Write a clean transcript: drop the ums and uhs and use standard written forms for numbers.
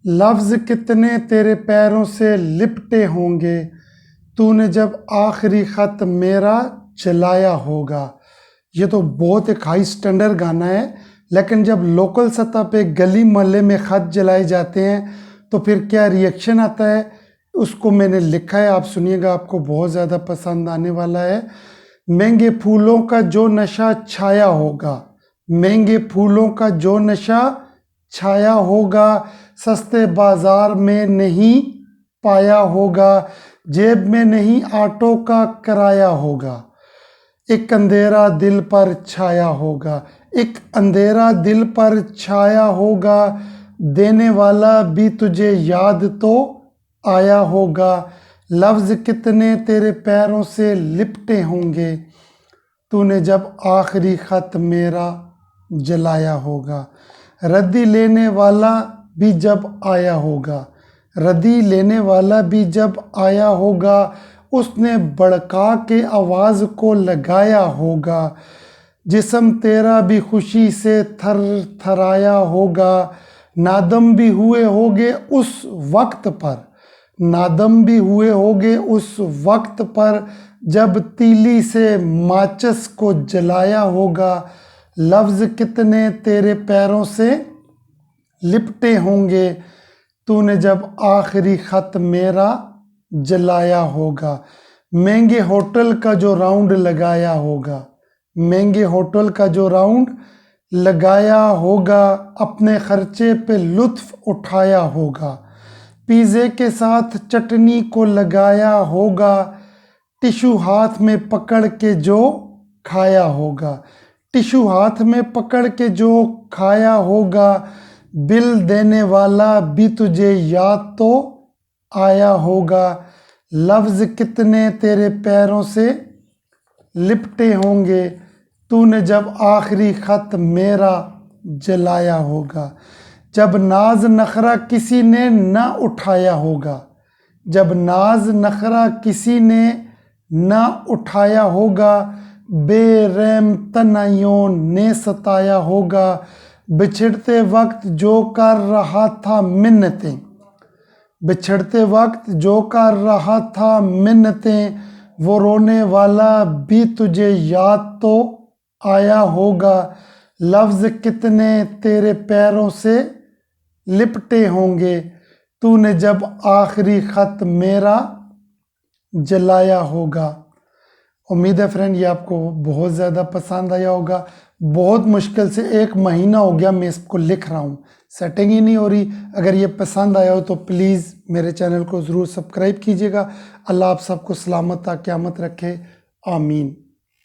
लफ्ज़ कितने तेरे पैरों से लिपटे होंगे, तूने जब आखिरी ख़त मेरा जलाया होगा। ये तो बहुत एक हाई स्टैंडर्ड गाना है, लेकिन जब लोकल सतह पे गली मोहल्ले में ख़त जलाए जाते हैं तो फिर क्या रिएक्शन आता है, उसको मैंने लिखा है, आप सुनिएगा, आपको बहुत ज़्यादा पसंद आने वाला है। महंगे फूलों का जो नशा छाया होगा, महंगे फूलों का जो नशा छाया होगा, सस्ते बाजार में नहीं पाया होगा, जेब में नहीं ऑटो का किराया होगा। एक अंधेरा दिल पर छाया होगा, एक अंधेरा दिल पर छाया होगा, देने वाला भी तुझे याद तो आया होगा। लफ्ज़ कितने तेरे पैरों से लिपटे होंगे, तूने जब आखिरी ख़त मेरा जलाया होगा। रद्दी लेने वाला भी जब आया होगा, रद्दी लेने वाला भी जब आया होगा, उसने भड़का के आवाज़ को लगाया होगा। जिस्म तेरा भी खुशी से थर थराया होगा, नादम भी हुए होगे उस वक्त पर, नादम भी हुए होगे उस वक्त पर, जब तीली से माचिस को जलाया होगा। लफ्ज़ कितने तेरे पैरों से लिपटे होंगे, तूने जब आखिरी ख़त मेरा जलाया होगा। महंगे होटल का जो राउंड लगाया होगा, महंगे होटल का जो राउंड लगाया होगा, अपने खर्चे पे लुत्फ़ उठाया होगा। पिज़्ज़े के साथ चटनी को लगाया होगा, टिशू हाथ में पकड़ के जो खाया होगा, टिशू हाथ में पकड़ के जो खाया होगा। बिल देने वाला भी तुझे याद तो आया होगा। लफ्ज़ कितने तेरे पैरों से लिपटे होंगे, तूने जब आखिरी ख़त मेरा जलाया होगा। जब नाज नखरा किसी ने न उठाया होगा, जब नाज नखरा किसी ने न उठाया होगा, बेरहम तन्हाइयों ने सताया होगा। बिछड़ते वक्त जो कर रहा था मिन्नतें, बिछड़ते वक्त जो कर रहा था मिन्नतें, वो रोने वाला भी तुझे याद तो आया होगा। लफ्ज़ कितने तेरे पैरों से लिपटे होंगे, तूने जब आखिरी ख़त मेरा जलाया होगा। उम्मीद है फ्रेंड ये आपको बहुत ज़्यादा पसंद आया होगा। बहुत मुश्किल से 1 महीना हो गया मैं इसको लिख रहा हूँ, सेटिंग ही नहीं हो रही। अगर ये पसंद आया हो तो प्लीज़ मेरे चैनल को ज़रूर सब्सक्राइब कीजिएगा। अल्लाह आप सबको सलामत क़यामत रखे, आमीन।